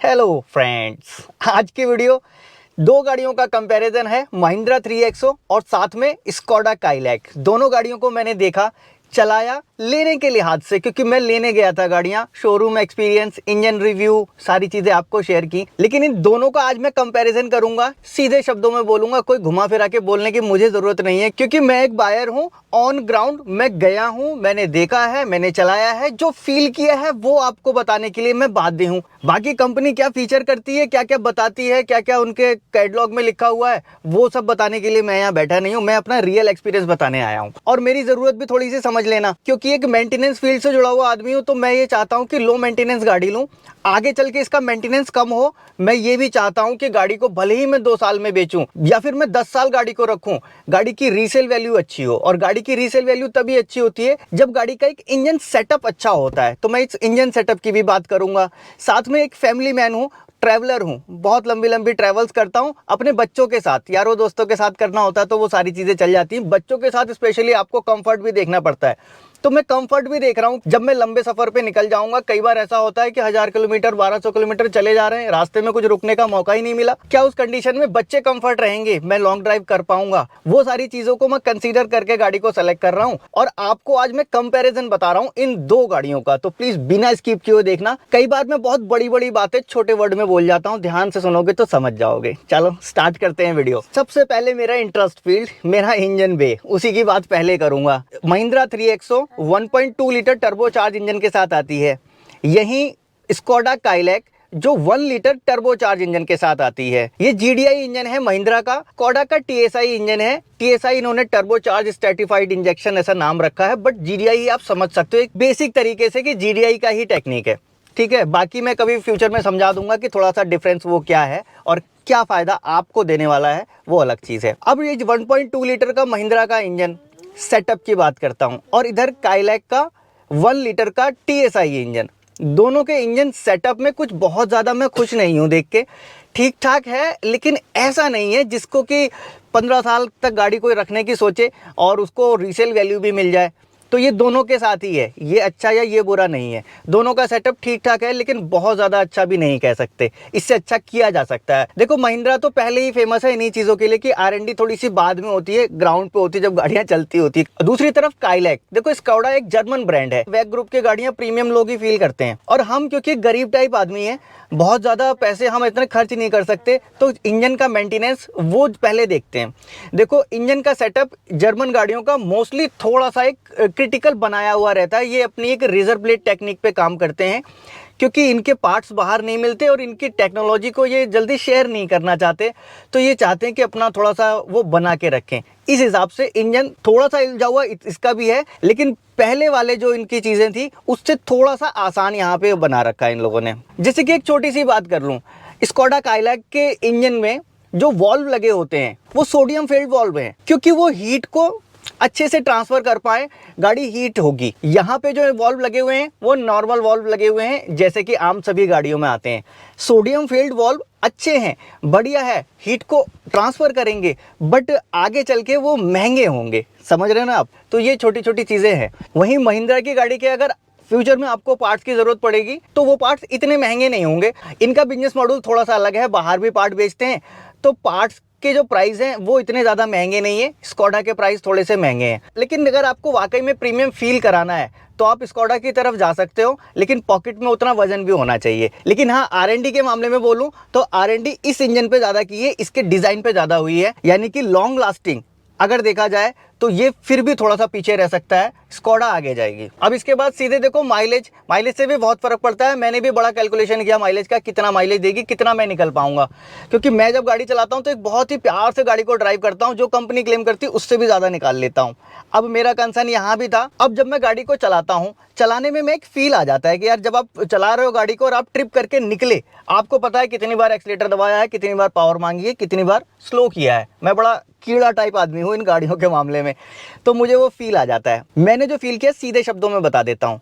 Hello friends, आज की video दो गाड़ियों का कंपैरिजन है, महिंद्रा 3XO और साथ में स्कोडा काइलैक। दोनों गाड़ियों को मैंने देखा, चलाया लेने के लिहाज से, क्योंकि मैं लेने गया था गाड़ियां, शोरूम एक्सपीरियंस, इंजन रिव्यू, सारी चीजें आपको शेयर की। लेकिन इन दोनों का आज मैं कंपैरिजन करूंगा, सीधे शब्दों में बोलूंगा, कोई घुमा फिरा के बोलने की मुझे जरूरत नहीं है, क्योंकि मैं एक बायर हूं, ऑन ग्राउंड मैं गया हूं, मैंने देखा है, मैंने चलाया है, जो फील किया है वो आपको बताने के लिए मैं बाध्य हूं। बाकी कंपनी क्या फीचर करती है, क्या क्या बताती है, क्या क्या उनके कैटलॉग में लिखा हुआ है, वो सब बताने के लिए मैं यहाँ बैठा नहीं हूँ। मैं अपना रियल एक्सपीरियंस बताने आया हूँ, और मेरी जरूरत भी थोड़ी सी समझ लेना, क्योंकि एक मेंटेनेंस फील्ड से जुड़ा हुआ आदमी हूँ, तो मैं ये चाहता हूँ कि लो मेंटेनेंस गाड़ी लूँ, आगे चल के इसका मेंटेनेंस कम हो। मैं ये भी चाहता हूं कि गाड़ी को भले ही मैं 2 साल में बेचूं या फिर मैं 10 साल गाड़ी को रखूं, गाड़ी की रीसेल वैल्यू अच्छी हो। और गाड़ी की रीसेल वैल्यू तभी अच्छी होती है जब गाड़ी का एक इंजन सेटअप अच्छा होता है। तो मैं इस इंजन सेटअप की भी बात करूंगा। साथ में एक फैमिली मैन हूं, ट्रैवलर हूं, बहुत लंबी लंबी ट्रैवल्स करता हूं अपने बच्चों के साथ। यारों दोस्तों के साथ करना होता है तो वो सारी चीजें चल जाती हैं, बच्चों के साथ स्पेशली आपको कंफर्ट भी देखना पड़ता है। तो मैं कंफर्ट भी देख रहा हूं। जब मैं लंबे सफर पे निकल जाऊंगा, कई बार ऐसा होता है कि 1000 किलोमीटर 1200 किलोमीटर चले जा रहे हैं, रास्ते में कुछ रुकने का मौका ही नहीं मिला। क्या उस कंडीशन में बच्चे कंफर्ट रहेंगे, मैं लॉन्ग ड्राइव कर पाऊंगा? वो सारी चीजों को मैं कंसीडर करके गाड़ी को सेलेक्ट कर रहा हूं, और आपको आज मैं कंपैरिजन बता रहा हूं इन दो गाड़ियों का। तो प्लीज बिना स्किप किए देखना। कई बार मैं बहुत बड़ी बड़ी बातें छोटे वर्ड में बोल जाता हूं, ध्यान से सुनोगे तो समझ जाओगे। चलो स्टार्ट करते हैं वीडियो। सबसे पहले मेरा इंटरेस्ट फील्ड, मेरा इंजन बे, उसी की बात पहले करूंगा। Mahindra 3XO 1.2 litre turbocharge engine के साथ आती है। यहीं स्कोडा काइलैक जो 1 लीटर टर्बोचार्ज इंजन के साथ आती है। ये जीडीआई इंजन है महिंद्रा का, स्कोडा का टीएसआई इंजन है। टीएसआई इन्होंने टर्बोचार्ज स्ट्रैटिफाइड इंजेक्शन ऐसा नाम रखा है, बट जीडीआई आप समझ सकते हो एक बेसिक तरीके से कि जीडीआई का ही टेक्निक है। ठीक है, बाकी मैं कभी फ्यूचर में समझा दूंगा कि थोड़ा सा डिफरेंस वो क्या है और क्या फायदा आपको देने वाला है, वो अलग चीज है। अब ये 1.2 लीटर का महिंद्रा का इंजन सेटअप की बात करता हूं, और इधर काइलैक का 1 लीटर का टीएसआई इंजन। दोनों के इंजन सेटअप में कुछ बहुत ज़्यादा मैं खुश नहीं हूं देख के। ठीक ठाक है, लेकिन ऐसा नहीं है जिसको कि 15 साल तक गाड़ी कोई रखने की सोचे और उसको रीसेल वैल्यू भी मिल जाए। तो ये दोनों के साथ ही है, ये अच्छा या ये बुरा नहीं है। दोनों का सेटअप ठीक ठाक है, लेकिन बहुत ज़्यादा अच्छा भी नहीं कह सकते, इससे अच्छा किया जा सकता है। देखो महिंद्रा तो पहले ही फेमस है इन्हीं चीज़ों के लिए कि आरएनडी थोड़ी सी बाद में होती है, ग्राउंड पे होती है जब गाड़ियाँ चलती होती है। दूसरी तरफ काइलैक, देखो स्कोडा एक जर्मन ब्रांड है, वैग ग्रुप की गाड़ियाँ प्रीमियम लोग ही फील करते हैं, और हम क्योंकि गरीब टाइप आदमी है, बहुत ज़्यादा पैसे हम इतने खर्च नहीं कर सकते, तो इंजन का मेंटेनेंस वो पहले देखते हैं। देखो इंजन का सेटअप जर्मन गाड़ियों का मोस्टली थोड़ा सा एक क्रिटिकल बनाया हुआ रहता है। ये अपनी एक रेजर ब्लेड टेक्निक पे काम करते हैं, क्योंकि इनके पार्ट्स बाहर नहीं मिलते और इनकी टेक्नोलॉजी को ये जल्दी शेयर नहीं करना चाहते, तो ये चाहते हैं कि अपना थोड़ा सा वो बना के रखें। इस हिसाब से इंजन थोड़ा सा उलझा हुआ इसका भी है, लेकिन पहले वाले जो इनकी चीज़ें थी उससे थोड़ा सा आसान यहाँ पे बना रखा है इन लोगों ने। जैसे कि एक छोटी सी बात कर लूँ, स्कोडा काइलैक के इंजन में जो वॉल्व लगे होते हैं वो सोडियम फील्ड वॉल्व हैं, क्योंकि वो हीट को अच्छे से ट्रांसफर कर पाए, गाड़ी हीट होगी। यहाँ पे जो वॉल्व लगे हुए हैं वो नॉर्मल वॉल्व लगे हुए हैं, जैसे कि आम सभी गाड़ियों में आते हैं। सोडियम फील्ड वॉल्व अच्छे हैं, बढ़िया है, हीट को ट्रांसफर करेंगे, बट आगे चल के वो महंगे होंगे, समझ रहे हो ना आप? तो ये छोटी छोटी चीज़ें हैं। वहीं महिंद्रा की गाड़ी के अगर फ्यूचर में आपको पार्ट्स की जरूरत पड़ेगी तो वो पार्ट्स इतने महंगे नहीं होंगे। इनका बिजनेस मॉडल थोड़ा सा अलग है, बाहर भी पार्ट बेचते हैं, तो पार्ट्स के जो प्राइस हैं वो इतने ज़्यादा महंगे नहीं है। स्कोडा के प्राइस थोड़े से महंगे हैं, लेकिन अगर आपको वाकई में प्रीमियम फील कराना है तो आप स्कोडा की तरफ जा सकते हो, लेकिन पॉकेट में उतना वजन भी होना चाहिए। लेकिन हाँ, आरएनडी के मामले में बोलूँ तो आरएनडी इस इंजन पे ज़्यादा की है, इसके डिज़ाइन पे ज़्यादा हुई है, यानी कि लॉन्ग लास्टिंग अगर देखा जाए तो ये फिर भी थोड़ा सा पीछे रह सकता है, स्कोडा आगे जाएगी। अब इसके बाद सीधे देखो माइलेज, माइलेज से भी बहुत फर्क पड़ता है। मैंने भी बड़ा कैलकुलेशन किया माइलेज का, कितना माइलेज देगी, कितना मैं निकल पाऊंगा, क्योंकि मैं जब गाड़ी चलाता हूं तो एक बहुत ही प्यार से गाड़ी को ड्राइव करता हूं, जो कंपनी क्लेम करती है उससे भी ज़्यादा निकाल लेता हूं। अब मेरा कंसर्न यहाँ भी था। अब जब मैं गाड़ी को चलाता हूँ, चलाने में एक फील आ जाता है कि यार जब आप चला रहे हो गाड़ी को और आप ट्रिप करके निकले, आपको पता है कितनी बार एक्सीलेटर दबाया है, कितनी बार पावर मांगी है, कितनी बार स्लो किया है। मैं बड़ा कीड़ा टाइप आदमी हूँ इन गाड़ियों के मामले में, तो मुझे वो फील आ जाता है। मैंने जो फील किया सीधे शब्दों में बता देता हूँ।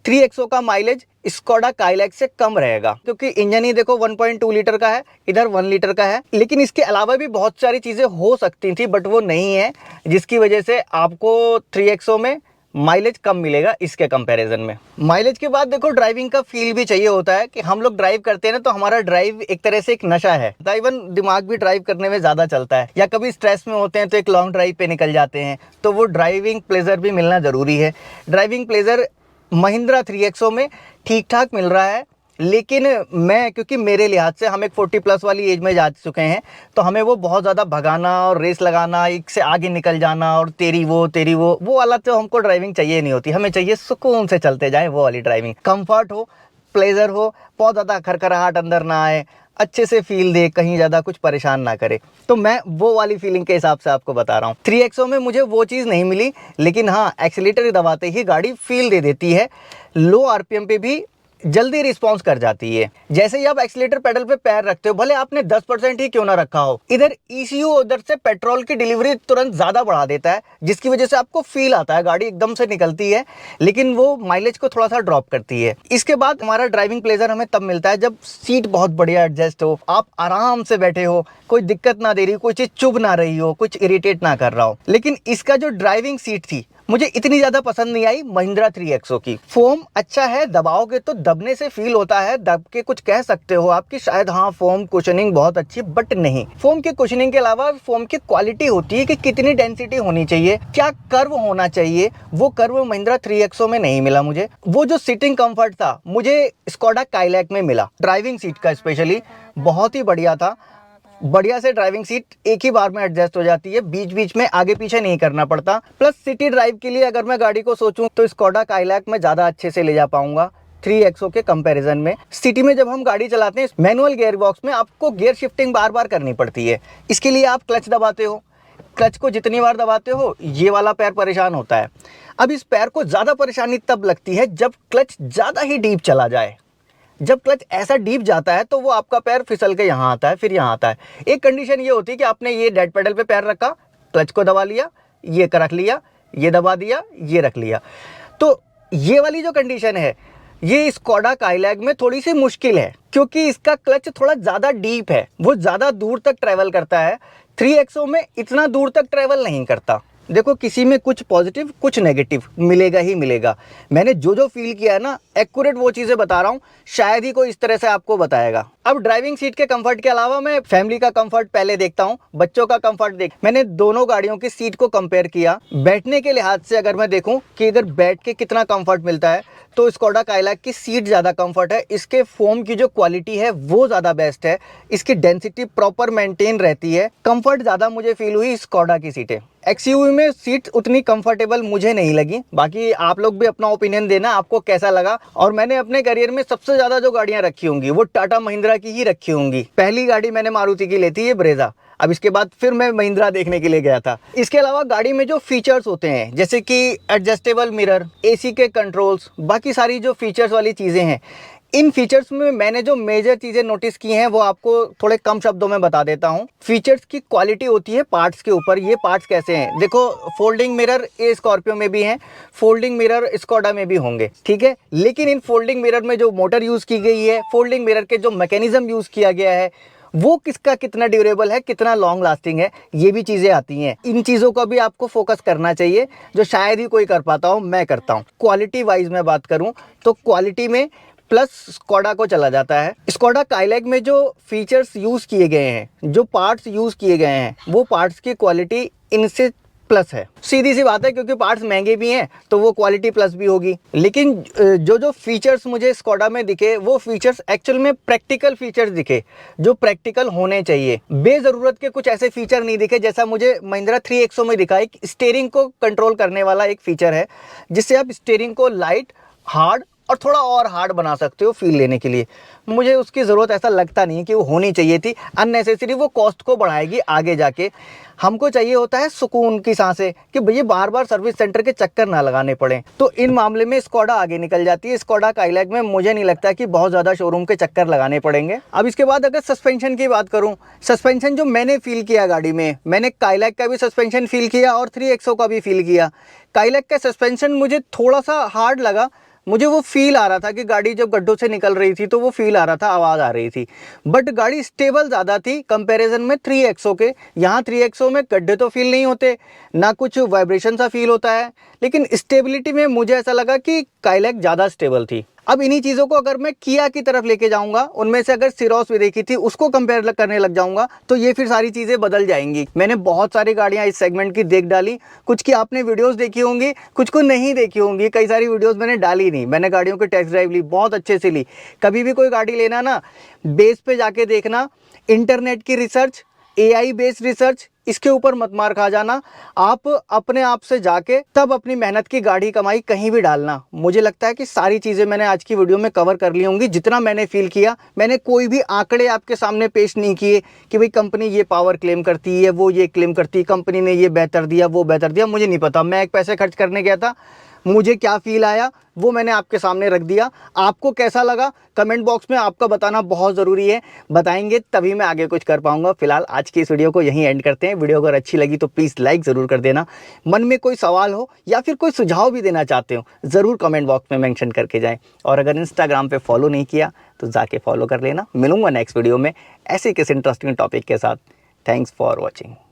3XO का माइलेज स्कोडा काइलैक से कम रहेगा, क्योंकि इंजन ही देखो 1.2 लीटर का है, इधर 1 लीटर का है। लेकिन इसके अलावा भी बहुत सारी चीज़ें हो सकती थी, बट वो नहीं है, जिसकी वजह से आपको 3XO में माइलेज कम मिलेगा इसके कंपैरिजन में। माइलेज के बाद देखो ड्राइविंग का फील भी चाहिए होता है कि हम लोग ड्राइव करते हैं ना, तो हमारा ड्राइव एक तरह से एक नशा है। इवन दिमाग भी ड्राइव करने में ज़्यादा चलता है, या कभी स्ट्रेस में होते हैं तो एक लॉन्ग ड्राइव पे निकल जाते हैं, तो वो ड्राइविंग प्लेजर भी मिलना ज़रूरी है। ड्राइविंग प्लेजर महिंद्रा 3XO में ठीक ठाक मिल रहा है, लेकिन मैं, क्योंकि मेरे लिहाज से हम एक 40+ वाली एज में जा चुके हैं, तो हमें वो बहुत ज़्यादा भगाना और रेस लगाना, एक से आगे निकल जाना और तेरी वो वाला तो हमको ड्राइविंग चाहिए नहीं होती। हमें चाहिए सुकून से चलते जाएं, वो वाली ड्राइविंग, कंफर्ट हो, प्लेजर हो, बहुत ज़्यादा खरखराहट अंदर ना आए, अच्छे से फील दे, कहीं ज़्यादा कुछ परेशान ना करे। तो मैं वो वाली फीलिंग के हिसाब से आपको बता रहा हूँ। 3XO में मुझे वो चीज़ नहीं मिली, लेकिन हाँ, एक्सीलेटर दबाते ही गाड़ी फील दे देती है, लो आरपीएम पे भी जल्दी रिस्पॉन्स कर जाती है। जैसे ही आप एक्सीलेटर पेडल पे पैर रखते हो, भले आपने 10% ही क्यों ना रखा हो, इधर ECU उधर से पेट्रोल की डिलीवरी तुरंत ज़्यादा बढ़ा देता है, जिसकी वजह से आपको फील आता है, गाड़ी एकदम से निकलती है, लेकिन वो माइलेज को थोड़ा सा ड्रॉप करती है। इसके बाद हमारा ड्राइविंग प्लेजर हमें तब मिलता है जब सीट बहुत बढ़िया एडजस्ट हो, आप आराम से बैठे हो, कोई दिक्कत ना दे रही, कोई चीज़ चुभ ना रही हो, कुछ इरिटेट ना कर रहा हो। लेकिन इसका जो ड्राइविंग सीट थी, मुझे इतनी ज़्यादा पसंद नहीं आई महिंद्रा 3XO की। फोम अच्छा है, दबाओगे तो दबने से फील होता है, दब के कुछ कह सकते हो आपकी शायद, हाँ फोम कुशनिंग बहुत अच्छी, बट नहीं। फोम के कुशनिंग के अलावा फोम की क्वालिटी होती है कि कितनी डेंसिटी होनी चाहिए, क्या कर्व होना चाहिए, वो कर्व महिंद्रा 3XO में नहीं मिला मुझे। वो जो सीटिंग कंफर्ट था, मुझे स्कोडा काइलैक में मिला। ड्राइविंग सीट का स्पेशली बहुत ही बढ़िया था, बढ़िया से ड्राइविंग सीट एक ही बार में एडजस्ट हो जाती है, बीच बीच में आगे पीछे नहीं करना पड़ता। प्लस सिटी ड्राइव के लिए अगर मैं गाड़ी को सोचूं तो स्कोडा काइलैक में ज़्यादा अच्छे से ले जा पाऊंगा 3XO के कंपैरिजन में। सिटी में जब हम गाड़ी चलाते हैं, मैनुअल गियर बॉक्स में आपको गियर शिफ्टिंग बार बार करनी पड़ती है। इसके लिए आप क्लच दबाते हो, क्लच को जितनी बार दबाते हो ये वाला पैर परेशान होता है। अब इस पैर को ज़्यादा परेशानी तब लगती है जब क्लच ज़्यादा ही डीप चला जाए। जब क्लच ऐसा डीप जाता है तो वो आपका पैर फिसल के यहाँ आता है, फिर यहाँ आता है। एक कंडीशन ये होती है कि आपने ये डेड पेडल पे पैर रखा, क्लच को दबा लिया, ये रख लिया, ये दबा दिया, ये रख लिया। तो ये वाली जो कंडीशन है, ये स्कोडा काइलैक में थोड़ी सी मुश्किल है, क्योंकि इसका क्लच थोड़ा ज़्यादा डीप है, वो ज़्यादा दूर तक ट्रैवल करता है। 3XO में इतना दूर तक ट्रैवल नहीं करता। देखो, किसी में कुछ पॉजिटिव कुछ नेगेटिव मिलेगा ही मिलेगा। मैंने जो जो फील किया है ना, एक्यूरेट वो चीज़ें बता रहा हूँ, शायद ही कोई इस तरह से आपको बताएगा। अब ड्राइविंग सीट के कंफर्ट के अलावा मैं फैमिली का कंफर्ट पहले देखता हूँ, बच्चों का कंफर्ट देख। मैंने दोनों गाड़ियों की सीट को कंपेयर किया। बैठने के लिहाज से अगर मैं देखूँ कि अगर बैठ के कितना कंफर्ट मिलता है, तो स्कोडा काइलैक की सीट ज़्यादा कंफर्ट है। इसके फोम की जो क्वालिटी है वो ज़्यादा बेस्ट है, इसकी डेंसिटी प्रॉपर मेंटेन रहती है, कंफर्ट ज़्यादा मुझे फील हुई स्कोडा की सीटें। XUV में सीट उतनी कंफर्टेबल मुझे नहीं लगी। बाकी आप लोग भी अपना ओपिनियन देना, आपको कैसा लगा। और मैंने अपने करियर में सबसे ज़्यादा जो गाड़ियाँ रखी होंगी वो टाटा महिंद्रा की ही रखी होंगी। पहली गाड़ी मैंने मारुति की ली थी, ये ब्रेजा। अब इसके बाद फिर मैं महिंद्रा देखने के लिए गया था। इसके अलावा गाड़ी में जो फीचर्स होते हैं, जैसे कि एडजस्टेबल मिरर, AC के कंट्रोल्स, बाकी सारी जो फीचर्स वाली चीज़ें हैं, इन फीचर्स में मैंने जो मेजर चीज़ें नोटिस की हैं वो आपको थोड़े कम शब्दों में बता देता हूँ। फीचर्स की क्वालिटी होती है पार्ट्स के ऊपर। ये पार्ट्स कैसे हैं, देखो, फोल्डिंग मिरर ये स्कॉर्पियो में भी हैं, फोल्डिंग मिरर स्कोडा में भी होंगे, ठीक है। लेकिन इन फोल्डिंग मिरर में जो मोटर यूज़ की गई है, फोल्डिंग मिरर के जो मैकेनिज्म यूज़ किया गया है, वो किसका कितना ड्यूरेबल है, कितना लॉन्ग लास्टिंग है, ये भी चीज़ें आती हैं। इन चीज़ों का भी आपको फोकस करना चाहिए, जो शायद ही कोई कर पाता हो, मैं करता हूँ। क्वालिटी वाइज मैं बात करूँ तो क्वालिटी में प्लस स्कोडा को चला जाता है। स्कोडा काइलैक में जो फीचर्स यूज़ किए गए हैं, जो पार्ट्स यूज़ किए गए हैं, वो पार्ट्स की क्वालिटी इनसे प्लस है। सीधी सी बात है, क्योंकि पार्ट्स महंगे भी हैं तो वो क्वालिटी प्लस भी होगी। लेकिन जो जो फीचर्स मुझे स्कोडा में दिखे, वो फीचर्स एक्चुअल में प्रैक्टिकल फीचर्स दिखे, जो प्रैक्टिकल होने चाहिए। बेज़रूरत के कुछ ऐसे फीचर नहीं दिखे जैसा मुझे महिंद्रा 3XO में दिखा। एक स्टीयरिंग को कंट्रोल करने वाला एक फीचर है, जिससे आप स्टीयरिंग को लाइट, हार्ड और थोड़ा और हार्ड बना सकते हो फील लेने के लिए। मुझे उसकी ज़रूरत ऐसा लगता नहीं है कि वो होनी चाहिए थी। अननेसेसरी वो कॉस्ट को बढ़ाएगी आगे जाके। हमको चाहिए होता है सुकून की सांसें, कि भैया बार बार सर्विस सेंटर के चक्कर ना लगाने पड़े। तो इन मामले में स्कोडा आगे निकल जाती है। स्कोडा काइलैक में मुझे नहीं लगता कि बहुत ज़्यादा शोरूम के चक्कर लगाने पड़ेंगे। अब इसके बाद अगर सस्पेंशन की बात करूँ, सस्पेंशन जो मैंने फील किया गाड़ी में, मैंने काइलैक का भी सस्पेंशन फील किया और 3XO का भी फील किया। काइलैक का सस्पेंशन मुझे थोड़ा सा हार्ड लगा, मुझे वो फील आ रहा था कि गाड़ी जब गड्ढों से निकल रही थी तो वो फील आ रहा था, आवाज़ आ रही थी। बट गाड़ी स्टेबल ज़्यादा थी कंपैरिजन में 3XO के। यहाँ 3XO में गड्ढे तो फील नहीं होते, ना कुछ वाइब्रेशन सा फील होता है, लेकिन स्टेबिलिटी में मुझे ऐसा लगा कि काइलैक ज़्यादा स्टेबल थी। अब इन्हीं चीज़ों को अगर मैं किया की तरफ लेके जाऊंगा, उनमें से अगर सिरोस भी देखी थी उसको कंपेयर करने लग जाऊंगा, तो ये फिर सारी चीज़ें बदल जाएंगी। मैंने बहुत सारी गाड़ियां इस सेगमेंट की देख डाली, कुछ की आपने वीडियोस देखी होंगी, कुछ को नहीं देखी होंगी। कई सारी वीडियोस मैंने डाली नहीं, मैंने गाड़ियों की टेस्ट ड्राइव ली, बहुत अच्छे से ली। कभी भी कोई गाड़ी लेना ना, बेस पे जाके देखना, इंटरनेट की रिसर्च, AI बेस्ड रिसर्च, इसके ऊपर मत मार खा जाना। आप अपने आप से जाके तब अपनी मेहनत की गाड़ी कमाई कहीं भी डालना। मुझे लगता है कि सारी चीज़ें मैंने आज की वीडियो में कवर कर ली होंगी। जितना मैंने फील किया, मैंने कोई भी आंकड़े आपके सामने पेश नहीं किए कि भाई कंपनी ये पावर क्लेम करती है, वो ये क्लेम करती है, कंपनी ने ये बेहतर दिया, वो बेहतर दिया। मुझे नहीं पता, मैं एक पैसे खर्च करने गया था, मुझे क्या फील आया वो मैंने आपके सामने रख दिया। आपको कैसा लगा कमेंट बॉक्स में आपका बताना बहुत ज़रूरी है, बताएंगे तभी मैं आगे कुछ कर पाऊंगा। फिलहाल आज की इस वीडियो को यहीं एंड करते हैं। वीडियो अगर अच्छी लगी तो प्लीज़ लाइक ज़रूर कर देना। मन में कोई सवाल हो या फिर कोई सुझाव भी देना चाहते हो, ज़रूर कमेंट बॉक्स में मेंशन करके जाएं। और अगर इंस्टाग्राम पे फॉलो नहीं किया तो जाके फॉलो कर लेना। मिलूंगा नेक्स्ट वीडियो में ऐसे किसी इंटरेस्टिंग टॉपिक के साथ। Thanks for watching.